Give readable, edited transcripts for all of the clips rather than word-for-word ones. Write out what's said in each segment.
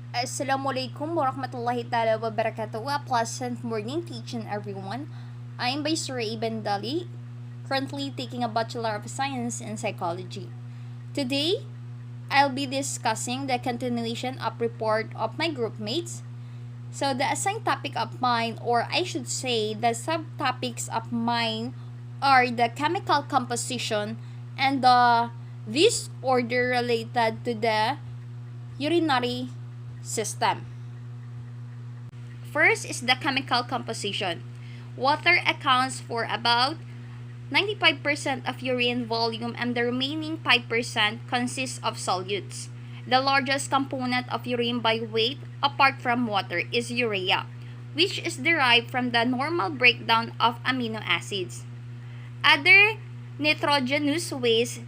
Assalamualaikum warahmatullahi ta'ala wabarakatuh. A pleasant morning teaching everyone. I am by Sir Ibn Dali, currently taking a Bachelor of Science in Psychology. Today, I'll be discussing the continuation of report of my group mates. So the assigned topic of mine, or I should say the subtopics of mine, are the chemical composition and the disorder related to the urinary system. First is the chemical composition. Water accounts for about 95% of urine volume and the remaining 5% consists of solutes. The largest component of urine by weight, apart from water, is urea, which is derived from the normal breakdown of amino acids. Other nitrogenous waste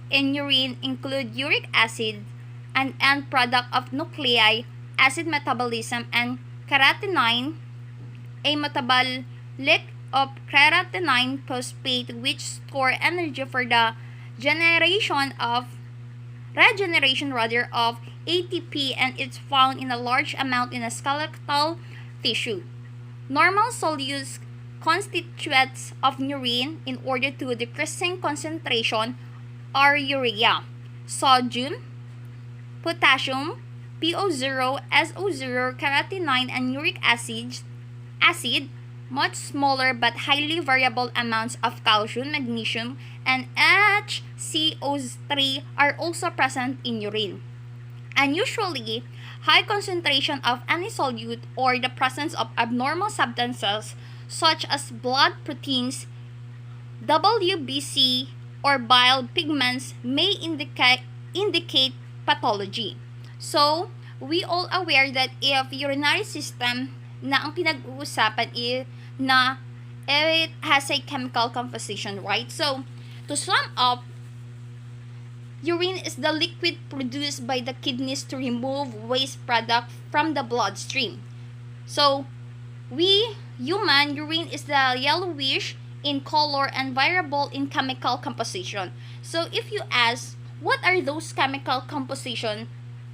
in urine include uric acid, an end product of nuclei acid metabolism, and keratinine, a metabolic of keratinine phosphate which store energy for the regeneration of ATP, and it's found in a large amount in a skeletal tissue. Normal solute constituents of urine in order to decreasing concentration are urea, sodium, potassium, PO0, SO0, keratinine, and uric acid, much smaller but highly variable amounts of calcium, magnesium, and HCO3 are also present in urine. Unusually, high concentration of any solute or the presence of abnormal substances such as blood proteins, WBC, or bile pigments may indicate pathology. So, we all aware that if urinary system na ang pinag-uusapan na it has a chemical composition, right? So, to sum up, urine is the liquid produced by the kidneys to remove waste product from the bloodstream. So, urine is the yellowish in color and variable in chemical composition. So, if you ask, what are those chemical composition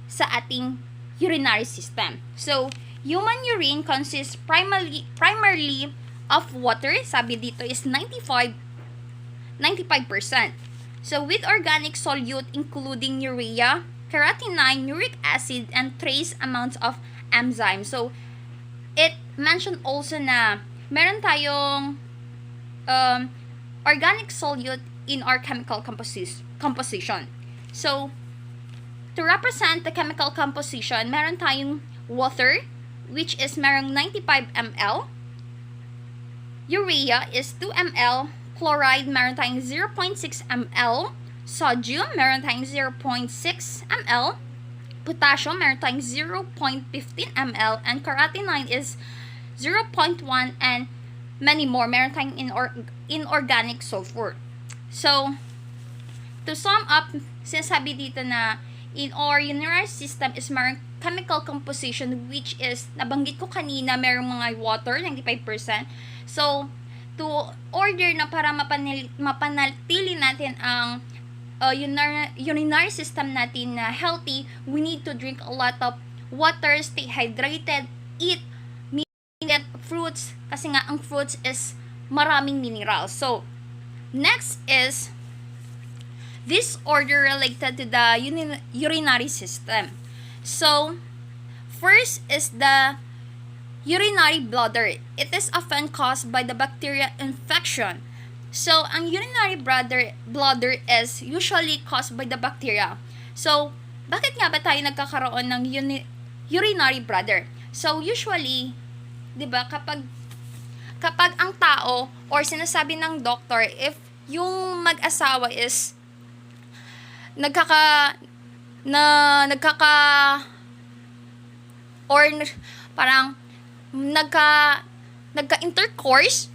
sa ating urinary system? So, human urine consists primarily of water. Sabi dito is 95%. So, with organic solute including urea, keratinine, uric acid, and trace amounts of enzymes. So, it mentioned also na meron tayong organic solute in our chemical composition. So, to represent the chemical composition, meron tayong water, which is merong 95 ml. Urea is 2 ml. Chloride, meron tayong 0.6 ml. Sodium, meron tayong 0.6 ml. Potassium, meron tayong 0.15 ml. And keratinine is 0.1, and many more. Meron tayong inorganic sulfur. So, to sum up, sinasabi dito na in our urinary system is merong chemical composition which is, nabanggit ko kanina, merong mga water, 95%. So, to order na para mapanatili natin ang urinary system natin na healthy, we need to drink a lot of water, stay hydrated, eat meat, fruits, kasi nga ang fruits is maraming minerals. So, next is disorder related to the urinary system. So, first is the urinary bladder. It is often caused by the bacteria infection. So, ang urinary bladder is usually caused by the bacteria. So, bakit nga ba tayo nagkakaroon ng urinary bladder? So, usually, 'di ba, kapag ang tao or sinasabi ng doctor, if yung mag-asawa is nagka-intercourse,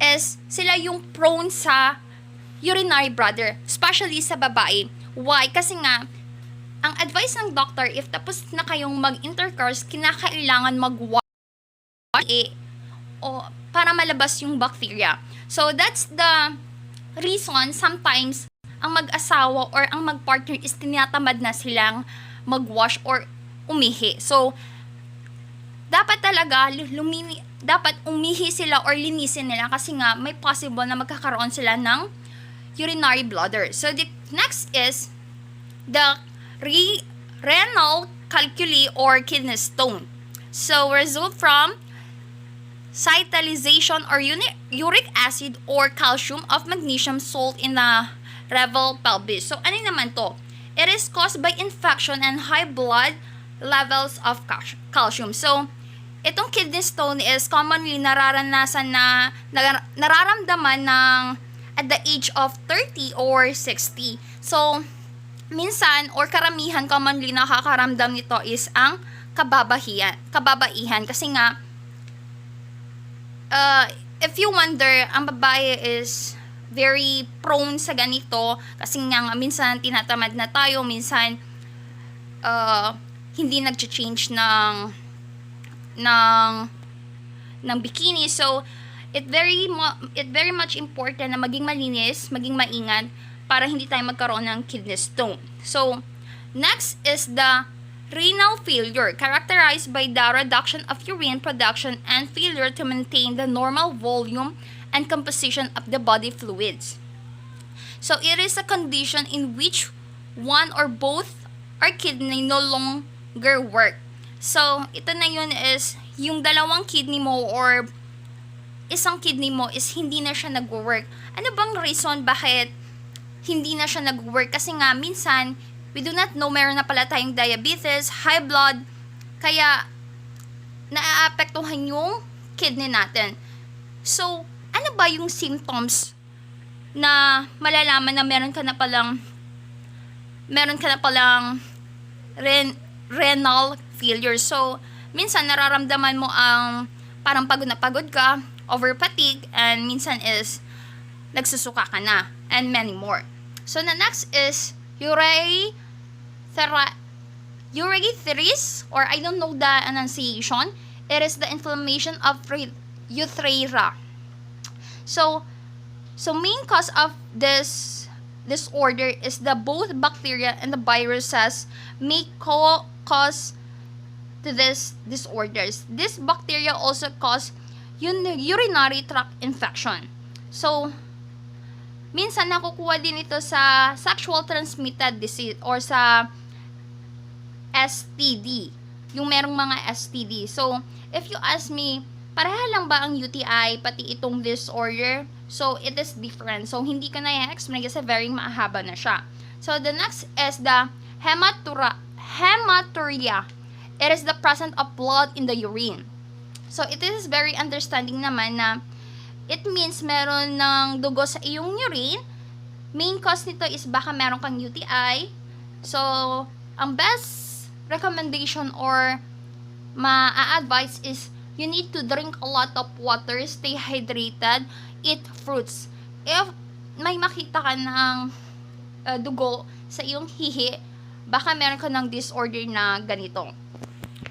is sila yung prone sa urinary bladder, especially sa babae. Why? Kasi nga, ang advice ng doctor, if tapos na kayong mag-intercourse, kinakailangan mag-wash o para malabas yung bacteria. So, that's the reason sometimes ang mag-asawa or ang mag-partner is tinatamad na silang mag-wash or umihi. So, dapat talaga dapat umihi sila or linisin nila kasi nga may possible na magkakaroon sila ng urinary bladder. So, the next is the renal calculi or kidney stone. So, result from cytalization or uric acid or calcium of magnesium salt in the renal pelvis. So, ano naman to? It is caused by infection and high blood levels of calcium. So, itong kidney stone is commonly nararamdaman ng at the age of 30 or 60. So, minsan or karamihan commonly nakakaramdam nito is ang kababaihan. Kasi nga, if you wonder, ang babae is very prone sa ganito kasi nga minsan tinatamad na tayo, minsan hindi nag-change ng bikini. So, it very much important na maging malinis, maging maingat para hindi tayo magkaroon ng kidney stone. So, next is the renal failure, characterized by the reduction of urine production and failure to maintain the normal volume and composition of the body fluids. So, it is a condition in which one or both our kidney no longer work. So, ito na yun is yung dalawang kidney mo or isang kidney mo is hindi na siya nag-work. Ano bang reason bakit hindi na siya nag-work? Kasi nga, minsan, we do not know meron na pala tayong diabetes, high blood, kaya naaapektuhan yung kidney natin. So, ano ba yung symptoms na malalaman na meron ka na palang renal failure? So, minsan nararamdaman mo ang parang pagod na pagod ka, over fatigue, and minsan is nagsusuka ka na, and many more. So, the next is urethritis, or I don't know the enunciation. It is the inflammation of urethra. So main cause of this disorder is the both bacteria and the viruses may cause to this disorders. This bacteria also cause urinary tract infection. So, minsan nakukuha din ito sa sexual transmitted disease or sa STD. Yung merong mga STD. So, if you ask me, pareha lang ba ang UTI pati itong disorder? So, it is different. So, hindi ko na i-explain kasi very mahaba na siya. So, the next is the hematuria. It is the presence of blood in the urine. So, it is very understanding naman na it means meron ng dugo sa iyong urine. Main cause nito is baka meron kang UTI. So, ang best recommendation or ma-advise is you need to drink a lot of water, stay hydrated, eat fruits. If may makita ka ng dugo sa iyong hihi, baka meron ka ng disorder na ganito.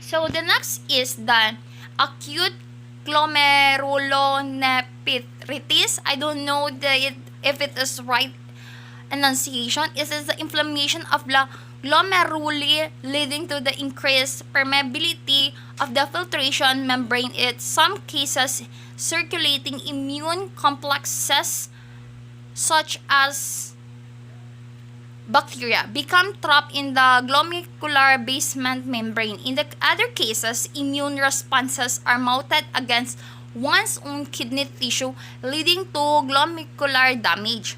So, the next is the acute glomerulonephritis. I don't know if it is right enunciation. It is the inflammation of the glomeruli leading to the increased permeability of the filtration membrane. In some cases, circulating immune complexes such as bacteria become trapped in the glomerular basement membrane. In the other cases, immune responses are mounted against one's own kidney tissue, leading to glomerular damage.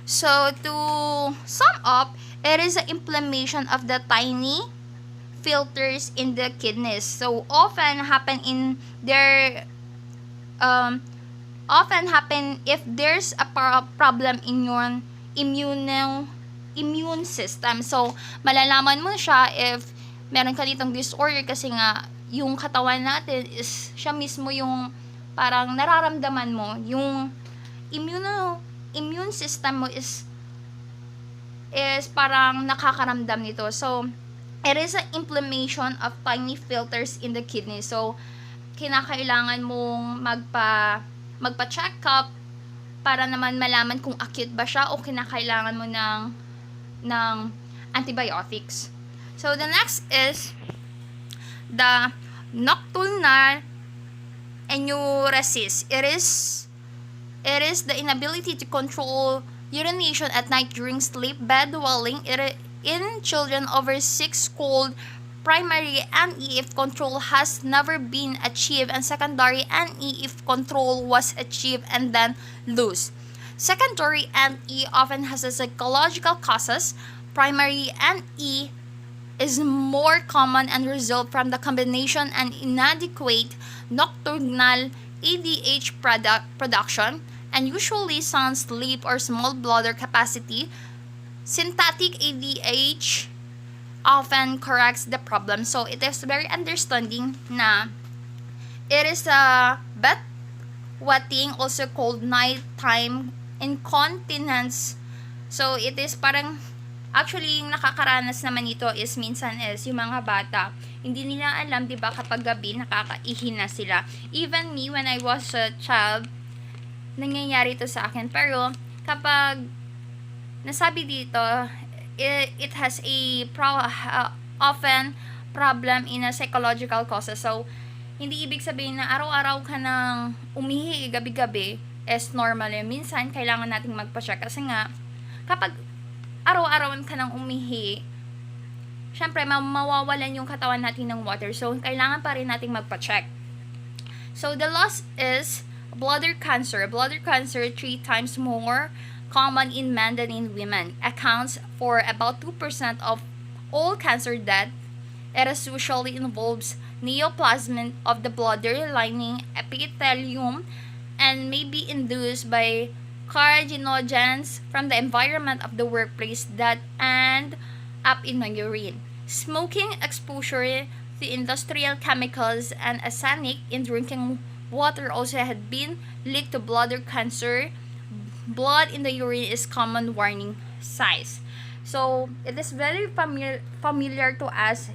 So, to sum up, it is the inflammation of the tiny filters in the kidneys. So, often happen if there's a problem in your immune system. So, malalaman mo siya if meron ka ditong disorder kasi nga yung katawan natin is siya mismo yung parang nararamdaman mo, yung immune system mo is parang nakakaramdam nito. So, it is an inflammation of tiny filters in the kidney. So, kinakailangan mong magpa-check up para naman malaman kung acute ba siya o kinakailangan mo ng antibiotics. So the next is the nocturnal enuresis. It is the inability to control urination at night during sleep bedwelling in children over 6 called primary NE if control has never been achieved, and secondary NE if control was achieved and then loose. Secondary NE often has a psychological causes. Primary NE is more common and result from the combination and inadequate nocturnal ADH production and usually sound sleep or small bladder capacity. Synthetic ADH often corrects the problem. So it is very understanding na it is a bedwetting, also called nighttime incontinence. So it is parang actually yung nakakaranas naman ito is minsan is yung mga bata hindi nila alam, 'di ba, kapag gabi nakakaihi na sila. Even me when I was a child, nangyayari ito sa akin. Pero kapag nasabi dito, it has a often problem in a psychological causes. So hindi ibig sabihin na araw-araw ka nang umihi gabi-gabi is normal yun. Minsan kailangan nating magpa-check kasi nga kapag araw-araw ka nang umihi, syempre mawawalan yung katawan natin ng water. So kailangan pa rin nating magpa-check. So the last is bladder cancer. Bladder cancer 3 times more common in men than in women. Accounts for about 2% of all cancer death. It usually involves neoplasm of the bladder lining epithelium and may be induced by carcinogens from the environment of the workplace that end up in the urine. Smoking exposure to industrial chemicals and arsenic in drinking water also had been linked to bladder cancer. Blood in the urine is common warning signs. So it is very familiar to us.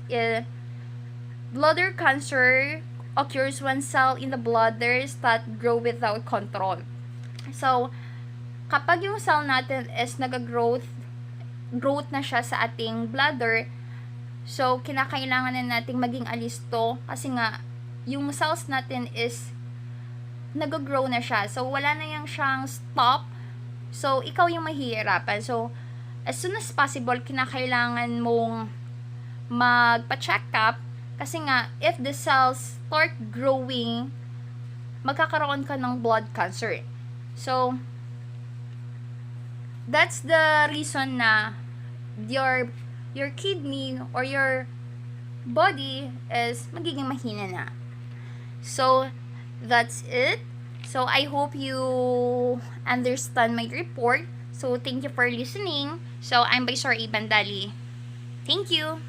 Bladder cancer occurs when cells in the bladder start grow without control. So kapag yung cell natin is growth na siya sa ating bladder, so kinakailangan na nating maging alisto kasi nga yung cells natin is nag-grow na siya. So wala na yang siyang stop. So ikaw yung mahihirapan. So as soon as possible, kinakailangan mong magpa-check up kasi nga if the cells start growing, magkakaroon ka ng blood cancer. So that's the reason na your kidney or your body is magiging mahina na. So that's it. So I hope you understand my report. So thank you for listening. So I'm by Sir Bandali. Thank you.